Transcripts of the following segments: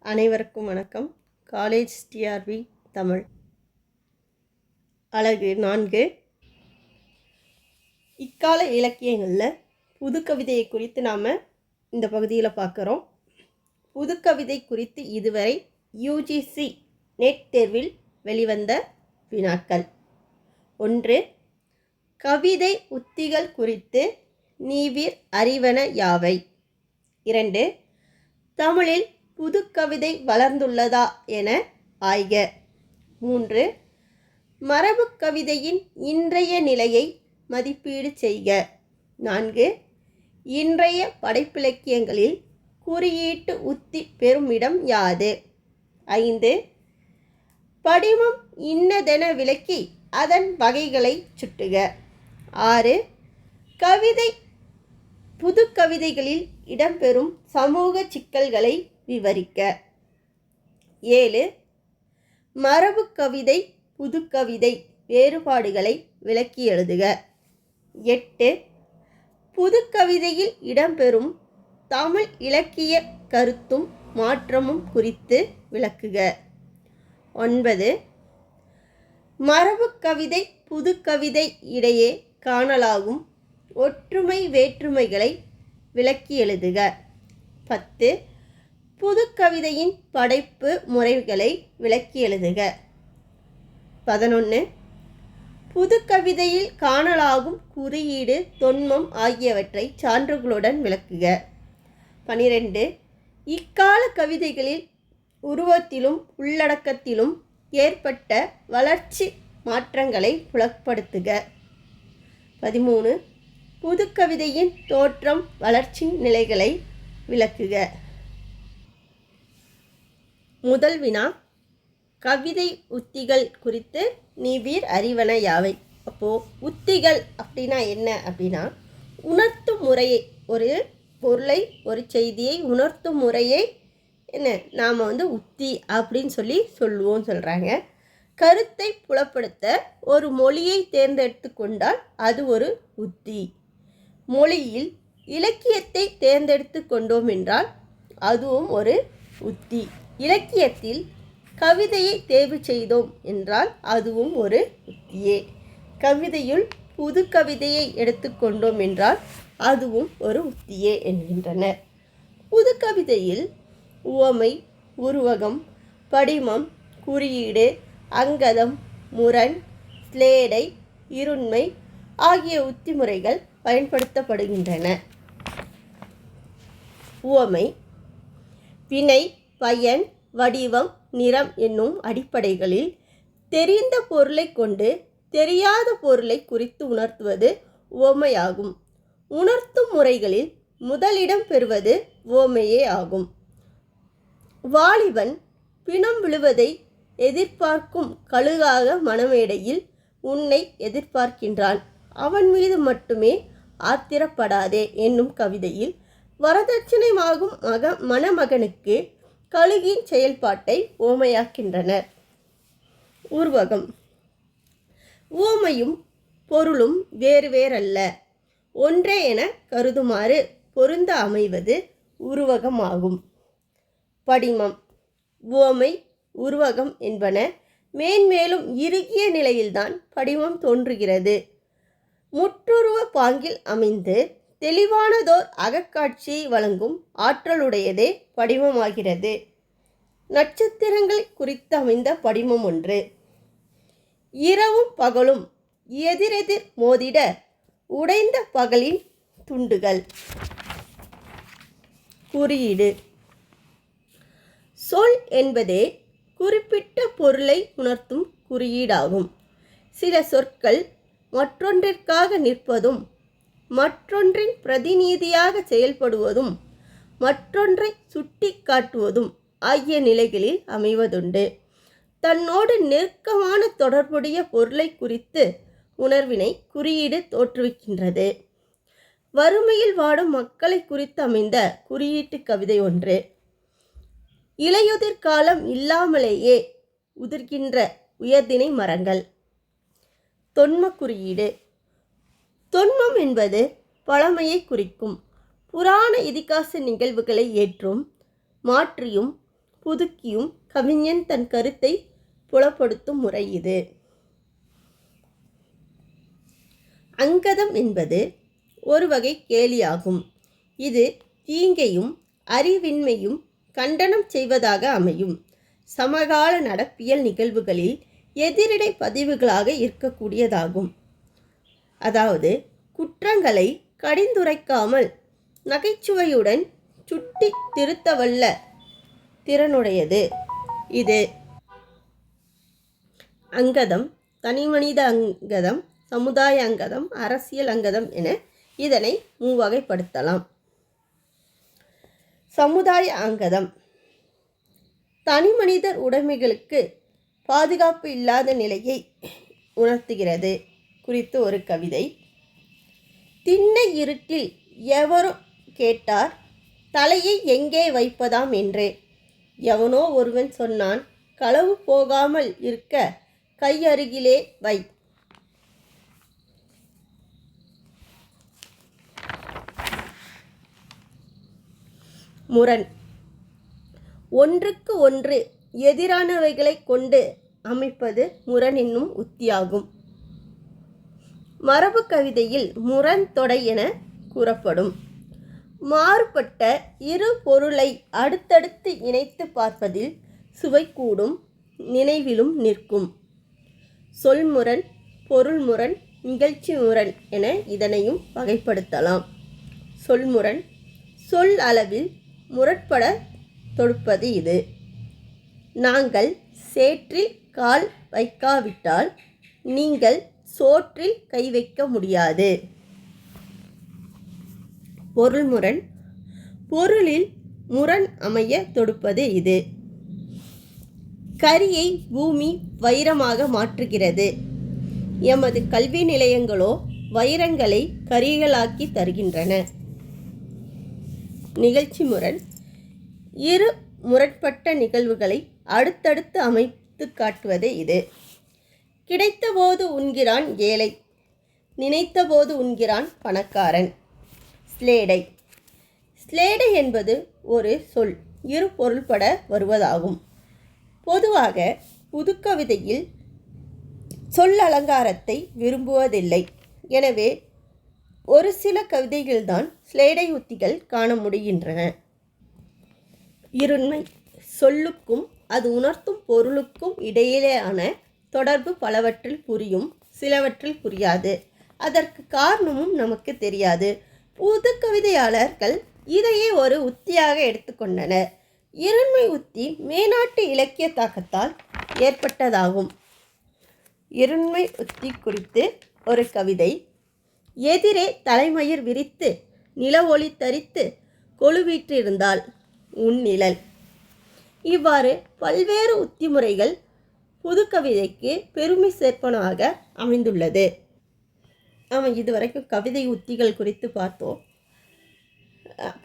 அனைவருக்கும் வணக்கம். College TRP Tamil அலகு 4 இக்கால இலக்கியங்களில் புதுக்கவிதையை குறித்து நாம் இந்த பகுதியில் பார்க்குறோம். புதுக்கவிதை குறித்து இதுவரை யுஜிசி நெட் தேர்வில் வெளிவந்த வினாக்கள். 1. கவிதை உத்திகள் குறித்து நீவிர் அறிவன யாவை? 2. தமிழில் புதுக்கவிதை வளர்ந்துள்ளதா என ஆய்க. 3. மரபு கவிதையின் இன்றைய நிலையை மதிப்பீடு செய்க. 4. இன்றைய படைப்பிலக்கியங்களில் குறியீட்டு உத்தி பெறுமிடம் யாது? 5. படிமம் இன்னதென விளக்கி அதன் வகைகளை சுட்டுக. 6. கவிதை புதுக்கவிதைகளில் இடம்பெறும் சமூக சிக்கல்களை விவரிக்க. 7. மரபு கவிதை புதுக்கவிதை வேறுபாடுகளை விளக்கி எழுதுக. 8. புதுக்கவிதையில் இடம்பெறும் தமிழ் இலக்கிய கருத்தும் மாற்றமும் குறித்து விளக்குக. 9. மரபு கவிதை புதுக்கவிதை இடையே காணலாகும் ஒற்றுமை வேற்றுமைகளை விளக்கி எழுதுக. 10. புதுக்கவிதையின் படைப்பு முறைகளை விளக்கி எழுதுக. 11. புதுக்கவிதையில் காணலாகும் குறியீடு தொன்மம் ஆகியவற்றை சான்றுகளுடன் விளக்குக. 12. இக்கால கவிதைகளில் உருவத்திலும் உள்ளடக்கத்திலும் ஏற்பட்ட வளர்ச்சி மாற்றங்களை புலப்படுத்துக. 13. புதுக்கவிதையின் தோற்றம் வளர்ச்சி நிலைகளை விளக்குக. முதல் வினா, கவிதை உத்திகள் குறித்து நீவிர் அறிவன யாவை? அப்போது உத்திகள் அப்படின்னா என்ன அப்படின்னா, உணர்த்தும் முறையை, ஒரு பொருளை ஒரு செய்தியை உணர்த்தும் முறையை நாம் உத்தி அப்படின்னு சொல்லுவோம் சொல்கிறாங்க. கருத்தை புலப்படுத்த ஒரு மொழியை தேர்ந்தெடுத்து கொண்டால் அது ஒரு உத்தி. மொழியில் இலக்கியத்தை தேர்ந்தெடுத்து கொண்டோம் என்றால் அதுவும் ஒரு உத்தி. இலக்கியத்தில் கவிதையை தேர்வு செய்தோம் என்றால் அதுவும் ஒரு உத்தியே. கவிதையுள் புது கவிதையை எடுத்துக்கொண்டோம் என்றால் அதுவும் ஒரு உத்தியே என்கின்றனர். புது கவிதையில் உவமை, உருவகம், படிமம், குறியீடு, அங்கதம், முரண், ஸ்லேடை, இருண்மை ஆகிய உத்தி முறைகள் பயன்படுத்தப்படுகின்றன. உவமை வினை, பயன், வடிவம், நிறம் என்னும் அடிப்படைகளில் தெரிந்த பொருளை கொண்டு தெரியாத பொருளை குறித்து உணர்த்துவது உவமையாகும். உணர்த்தும் முறைகளில் முதலிடம் பெறுவது உவமையே ஆகும். வாலிபன் பிணம் விழுவதை எதிர்பார்க்கும் கழுகாக மணமேடையில் உன்னை எதிர்பார்க்கின்றான், அவன் மீது மட்டுமே ஆத்திரப்படாதே என்னும் கவிதையில் வரதட்சணையாகும் மணமகனுக்கு கழுகின் செயல்பாட்டை உவமையாக்கின்றனர். உருவகம் உவமையும் பொருளும் வேறு வேறல்ல, ஒன்றே என கருதுமாறு பொருந்த அமைவது உருவகமாகும். படிமம் உவமை, உருவகம் என்பன மேன்மேலும் இறுகிய நிலையில்தான் படிமம் தோன்றுகிறது. முற்றுருவ பாங்கில் அமைந்து தெளிவானதோர் அகக்காட்சியை வழங்கும் ஆற்றலுடையதே படிமமாகிறது. நட்சத்திரங்கள் குறித்து அமைந்த படிமம் ஒன்று. இரவும் பகலும் எதிரெதிர் மோதிட உடைந்த பகலின் துண்டுகள். குறியீடு சொல் என்பதே குறிப்பிட்ட பொருளை உணர்த்தும் குறியீடாகும். சில சொற்கள் மற்றொன்றிற்காக நிற்பதும் மற்றொன்றின் பிரதிநிதியாக செயல்படுவதும் மற்றொன்றை சுட்டி காட்டுவதும் ஆகிய நிலைகளில் அமைவதுண்டு. தன்னோடு நெருக்கமான தொடர்புடைய பொருளை குறித்து உணர்வினை குறியீடு தோற்றுவிக்கின்றது. வறுமையில் வாடும் மக்களை குறித்து அமைந்த குறியீட்டு கவிதை ஒன்று. இலையுதிர் காலம் இல்லாமலேயே உதிர்கின்ற உயர்திணை மரங்கள். தொன்ம குறியீடு தொன்மம் என்பது பழமையை குறிக்கும். புராண இதிகாச நிகழ்வுகளை ஏற்றும் மாற்றியும் புதுக்கியும் கவிஞன் தன் கருத்தை புலப்படுத்தும் முறை இது. அங்கதம் என்பது ஒரு வகை கேலியாகும். இது தீங்கையும் அறிவின்மையும் கண்டனம் செய்வதாக அமையும். சமகால நடப்பியல் நிகழ்வுகளில் எதிரிடை பதிவுகளாக இருக்கக்கூடியதாகும். அதாவது குற்றங்களை கடிந்துரைக்காமல் நகைச்சுவையுடன் சுட்டி திருத்தவல்ல திறனுடையது இது. அங்கதம் தனிமனித அங்கதம், சமுதாய அங்கதம், அரசியல் அங்கதம் என இதனை மூவகைப்படுத்தலாம். சமுதாய அங்கதம் தனிமனிதர் உடைமைகளுக்கு பாதுகாப்பு இல்லாத நிலையை உணர்த்துகிறது குறித்து ஒரு கவிதை. திண்ணை இருட்டில் எவரோ கேட்டார் தலையை எங்கே வைப்பதாம் என்று. எவனோ ஒருவன் சொன்னான், களவு போகாமல் இருக்க கையருகிலே வை. முரண் ஒன்றுக்கு ஒன்று எதிரானவைகளை கொண்டு அமைப்பது முரண் என்னும் உத்தியாகும். மரபு கவிதையில் முரண் தொடை என கூறப்படும். மாறுபட்ட இரு பொருளை அடுத்தடுத்து இணைத்து பார்ப்பதில் சுவை கூடும், நினைவிலும் நிற்கும். சொல்முரண், பொருள் முரண், நிகழ்ச்சி முரண் என இதனையும் வகைப்படுத்தலாம். சொல்முரண் சொல் அளவில் முரட்பட தொடுப்பது இது. நாங்கள் சேற்றில் கால் வைக்காவிட்டால் நீங்கள் சோற்றில் கை வைக்க முடியாது. பொருள் முரண் பொருளில் முரண் அமைய தொடுப்பது இது. கரியை பூமி வைரமாக மாற்றுகிறது. எமது கல்வி நிலையங்களோ வைரங்களை கரிகளாக்கி தருகின்றன. நிகழ்ச்சி முரண் இரு முரண்பட்ட நிகழ்வுகளை அடுத்தடுத்து அமைத்து காட்டுவது இது. கிடைத்தபோது உண்கிறான் ஏழை, நினைத்தபோது உண்கிறான் பணக்காரன். ஸ்லேடை ஸ்லேடை என்பது ஒரு சொல் இரு பொருள்பட வருவதாகும். பொதுவாக புதுக்கவிதையில் சொல் அலங்காரத்தை விரும்புவதில்லை. எனவே ஒரு சில கவிதைகள்தான் ஸ்லேடை உத்திகள் காண முடிகின்றன. இருண்மை சொல்லுக்கும் அது உணர்த்தும் பொருளுக்கும் இடையிலேயான தொடர்பு பலவற்றில் புரியும், சிலவற்றில் புரியாது. அதற்கு காரணமும் நமக்கு தெரியாது. புது கவிதையாளர்கள் இதையே ஒரு உத்தியாக எடுத்துக்கொண்டனர். இருண்மை உத்தி மேனாட்டு இலக்கிய தாக்கத்தால் ஏற்பட்டதாகும். இருண்மை உத்தி குறித்து ஒரு கவிதை. எதிரே தலைமயிர் விரித்து நில ஒளி தரித்து கொழுவீற்றிருந்தால் உன் நிழல். இவ்வாறு பல்வேறு உத்தி முறைகள் புது கவிதைக்கு பெருமை சேர்ப்பனவாக அமைந்துள்ளது. நாம் இதுவரைக்கும் கவிதை உத்திகள் குறித்து பார்த்தோம்.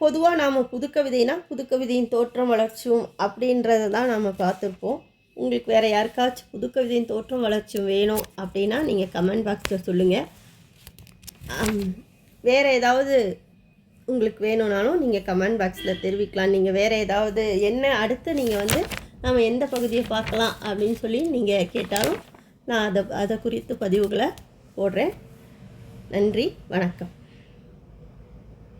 பொதுவாக நாம் புதுக்கவிதைனா புதுக்கவிதையின் தோற்றம் வளர்ச்சியும் அப்படின்றத தான் நாம் பார்த்துருப்போம். உங்களுக்கு வேறு யாருக்காச்சும் புதுக்கவிதையின் தோற்றம் வளர்ச்சியும் வேணும் அப்படின்னா நீங்கள் கமெண்ட் பாக்ஸில் சொல்லுங்கள். வேறு ஏதாவது உங்களுக்கு வேணும்னாலும் நீங்கள் கமெண்ட் பாக்ஸில் தெரிவிக்கலாம். நீங்கள் வேறு ஏதாவது என்ன அடுத்து நீங்கள் நம்ம எந்த பகுதியை பார்க்கலாம் அப்படின்னு சொல்லி நீங்கள் கேட்டாலும் நான் அதை குறித்து பதிவுகளை போடுறேன். நன்றி, வணக்கம்.